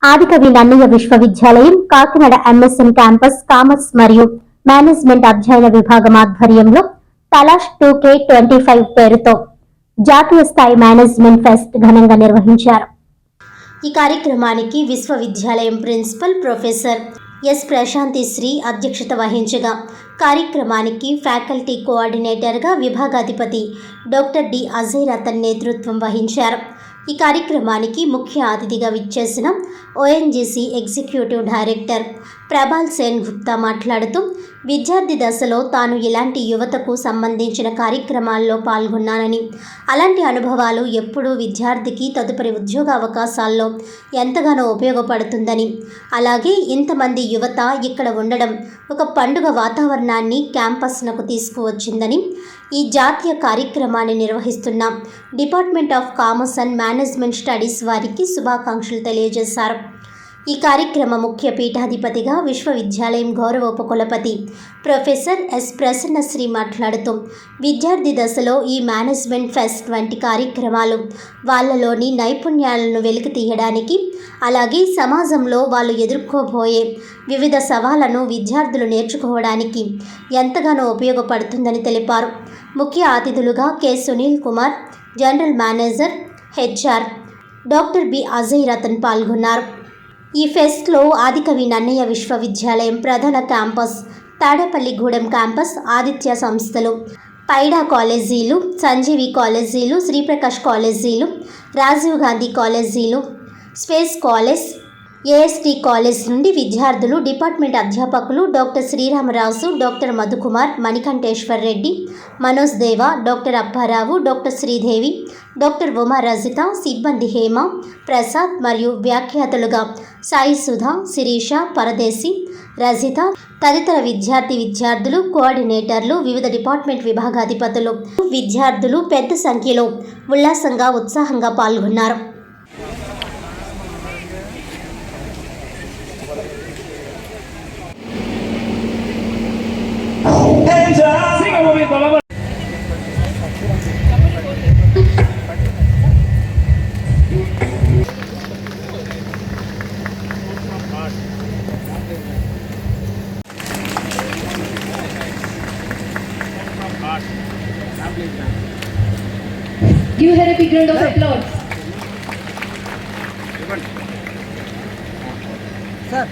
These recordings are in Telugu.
ఆదికవి నన్నయ్య విశ్వవిద్యాలయం కాకినాడ ఎంఎస్ఎన్ క్యాంపస్ కామర్స్ మరియు మేనేజ్మెంట్ అధ్యయన విభాగం ఆధ్వర్యంలో తలాష్ 2K25 పేరుతో జాతీయ స్థాయి మేనేజ్మెంట్ ఫెస్ట్ ఘనంగా నిర్వహించారు. ఈ కార్యక్రమానికి విశ్వవిద్యాలయం principal professor S Prashanti Sri అధ్యక్షత వహించగా కార్యక్రమానికి ఫ్యాకల్టీ కోఆర్డినేటర్గా విభాగాధిపతి డాక్టర్ డి అజయ్ రతన్ నేతృత్వం వహించారు. ఈ కార్యక్రమానికి ముఖ్య అతిథిగా విచ్చేసిన ఓఎన్జీసీ ఎగ్జిక్యూటివ్ డైరెక్టర్ ప్రభాల్ సేన్ గుప్తా మాట్లాడుతూ విద్యార్థి దశలో తాను ఇలాంటి యువతకు సంబంధించిన కార్యక్రమాల్లో పాల్గొన్నానని, అలాంటి అనుభవాలు ఎప్పుడూ విద్యార్థికి తదుపరి ఉద్యోగ అవకాశాల్లో ఎంతగానో ఉపయోగపడుతుందని, అలాగే ఇంతమంది యువత ఇక్కడ ఉండడం ఒక పండుగ వాతావరణాన్ని క్యాంపస్నకు తీసుకువచ్చిందని, ఈ జాతీయ కార్యక్రమాన్ని నిర్వహిస్తున్న department of commerce and management studies వారికి శుభాకాంక్షలు తెలియజేశారు. ఈ కార్యక్రమ ముఖ్య పీఠాధిపతిగా విశ్వవిద్యాలయం గౌరవ ఉపకులపతి ప్రొఫెసర్ ఎస్ ప్రసన్నశ్రీ మాట్లాడుతూ విద్యార్థి దశలో ఈ మేనేజ్మెంట్ ఫెస్ట్ వంటి కార్యక్రమాలు వాళ్ళలోని నైపుణ్యాలను వెలికి తీయడానికి, అలాగే సమాజంలో వాళ్ళు ఎదుర్కోబోయే వివిధ సవాళ్లను విద్యార్థులు నేర్చుకోవడానికి ఎంతగానో ఉపయోగపడుతుందని తెలిపారు. ముఖ్య అతిథులుగా K Sunil Kumar, general manager HR doctor B Ajay Ratan పాల్గొన్నారు. ఈ ఫెస్ట్లో ఆదికవి నన్నయ్య విశ్వవిద్యాలయం ప్రధాన క్యాంపస్, తాడేపల్లిగూడెం క్యాంపస్, ఆదిత్య సంస్థలు, పైడా కాలేజీలు, సంజీవి కాలేజీలు, శ్రీప్రకాష్ కాలేజీలు, రాజీవ్ గాంధీ కాలేజీలు, స్పేస్ కాలేజ్, ఏఎస్టీ కాలేజ్ నుండి విద్యార్థులు, డిపార్ట్మెంట్ అధ్యాపకులు డాక్టర్ శ్రీరామరాజు, డాక్టర్ మధుకుమార్, మణికంఠేశ్వర్ రెడ్డి, మనోజ్ దేవా, doctor Apparao, doctor Sridevi, doctor Uma Rajitha, సిబ్బంది హేమ, ప్రసాద్ మరియు వ్యాఖ్యాతలుగా సాయి సుధా, శిరీష, పరదేశి, రజిత తదితర విద్యార్థులు, కోఆర్డినేటర్లు, వివిధ డిపార్ట్మెంట్ విభాగాధిపతులు, విద్యార్థులు పెద్ద సంఖ్యలో ఉల్లాసంగా ఉత్సాహంగా పాల్గొన్నారు. Give her a big round of applause. Sir.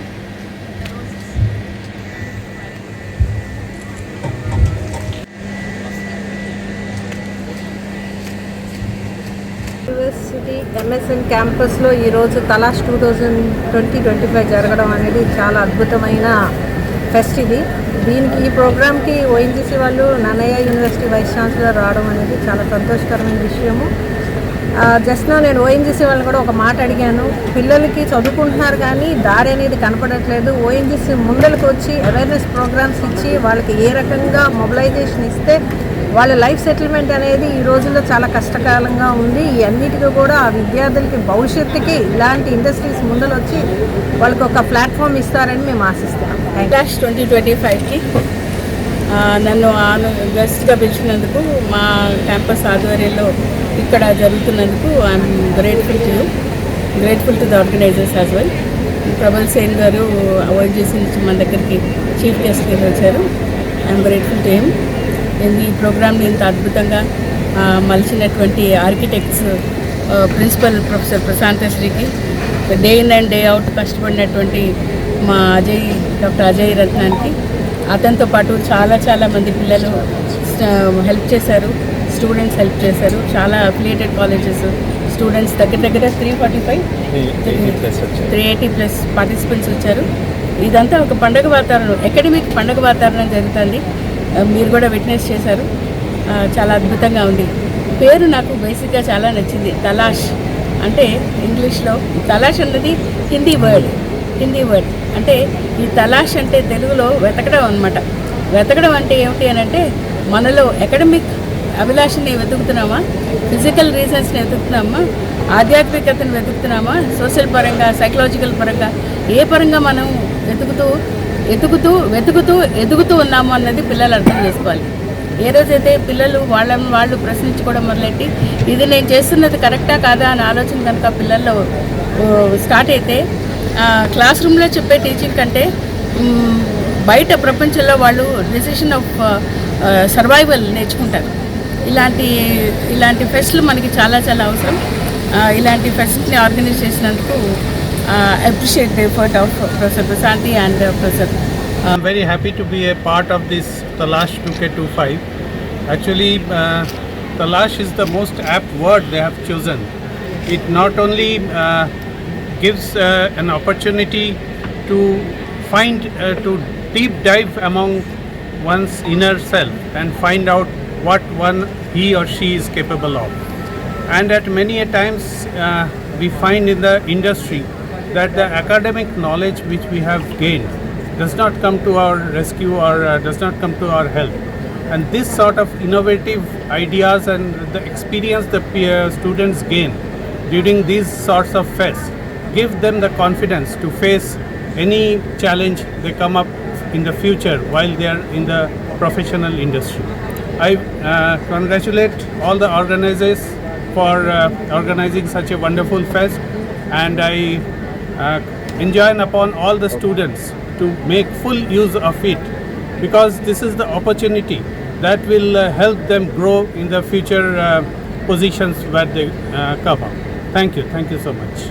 University MSN క్యాంపస్లో ఈరోజు తలాష్ 2025 జరగడం అనేది చాలా అద్భుతమైన ఫెస్ట్. దీనికి ఈ ప్రోగ్రామ్కి ఓఎన్జీసీ వాళ్ళు నన్నయ్య యూనివర్సిటీ వైస్ ఛాన్సలర్ రావడం అనేది చాలా సంతోషకరమైన విషయము. జస్ట్ నేను ఓఎన్జీసీ వాళ్ళని కూడా ఒక మాట అడిగాను, పిల్లలకి చదువుకుంటున్నారు కానీ దారి అనేది కనపడట్లేదు, ఓఎన్జీసీ ముందరికి వచ్చి అవేర్నెస్ ప్రోగ్రామ్స్ ఇచ్చి వాళ్ళకి ఏ రకంగా మొబిలైజేషన్ ఇస్తే వాళ్ళ లైఫ్ సెటిల్మెంట్ అనేది ఈ రోజుల్లో చాలా కష్టకాలంగా ఉంది. ఈ అన్నిటికీ కూడా ఆ విద్యార్థులకి భవిష్యత్తుకి ఇలాంటి ఇండస్ట్రీస్ ముందర వచ్చి వాళ్ళకి ఒక ప్లాట్ఫామ్ ఇస్తారని మేము ఆశిస్తున్నాం. తలాష్ 2025కి నన్ను గెస్ట్గా పిలిచినందుకు, మా క్యాంపస్ ఆధ్వర్యంలో ఇక్కడ జరుగుతున్నందుకు I'm grateful to the organizers as well. Prabal Sen గారు ఓఎన్జీసీ నుంచి మన దగ్గరికి చీఫ్ గెస్ట్గా వచ్చారు. I'm grateful to him. ఈ ప్రోగ్రామ్ని ఇంత అద్భుతంగా మలిచినటువంటి ఆర్కిటెక్ట్స్ ప్రిన్సిపల్ ప్రొఫెసర్ ప్రశాంతశ్రీకి, day in and day out కష్టపడినటువంటి మా డాక్టర్ అజయ్ రత్నానికి, అతనితో పాటు చాలా మంది పిల్లలు హెల్ప్ చేశారు, స్టూడెంట్స్ హెల్ప్ చేశారు. చాలా అఫిలియేటెడ్ కాలేజెస్ స్టూడెంట్స్ దగ్గర 380+ పార్టిసిపెంట్స్ వచ్చారు. ఇదంతా ఒక పండుగ వాతావరణం, అకాడమిక్ పండుగ వాతావరణం జరుగుతుంది. మీరు కూడా విట్నెస్ చేశారు. చాలా అద్భుతంగా ఉంది. పేరు నాకు బేసిక్గా చాలా నచ్చింది. తలాష్ అంటే ఇంగ్లీష్లో, తలాష్ అన్నది హిందీ వర్డ్ అంటే ఈ తలాష్ అంటే తెలుగులో వెతకడం అనమాట. వెతకడం అంటే ఏమిటి అని అంటే, మనలో అకాడమిక్ అభిలాషని వెతుకుతున్నామా, ఫిజికల్ రీజన్స్ని వెతుకుతున్నామా, ఆధ్యాత్మికతను వెతుకుతున్నామా, సోషల్ పరంగా, సైకలాజికల్ పరంగా, ఏ పరంగా మనం ఎదుగుతూ ఉన్నాము అన్నది పిల్లలు అర్థం చేసుకోవాలి. ఏ రోజైతే పిల్లలు వాళ్ళు ప్రశ్నించుకోవడం మొదలెట్టి ఇది నేను చేస్తున్నది కరెక్టా కాదా అని ఆలోచన కనుక పిల్లల్లో స్టార్ట్ అయితే క్లాస్ రూమ్లో చెప్పే టీచింగ్ కంటే బయట ప్రపంచంలో వాళ్ళు డెసిషన్ ఆఫ్ సర్వైవల్ నేర్చుకుంటారు. ఇలాంటి ఫెస్ట్లు మనకి చాలా చాలా అవసరం. ఇలాంటి ఫెస్ట్ని ఆర్గనైజ్ చేసినందుకు appreciate the effort of professor Prashanti and professor. I'm very happy to be a part of this Talash 2K25. Actually, Talash is the most apt word they have chosen. It not only gives an opportunity to find, to deep dive among one's inner self and find out what he or she is capable of. And at many a times we find in the industry that the academic knowledge which we have gained does not come to our rescue or does not come to our help. And this sort of innovative ideas and the experience the students gain during these sorts of fests give them the confidence to face any challenge they come up in the future while they are in the professional industry. I congratulate all the organizers for organizing such a wonderful fest, and I enjoin upon all the students to make full use of it, because this is the opportunity that will help them grow in the future positions where they come up. Thank you so much.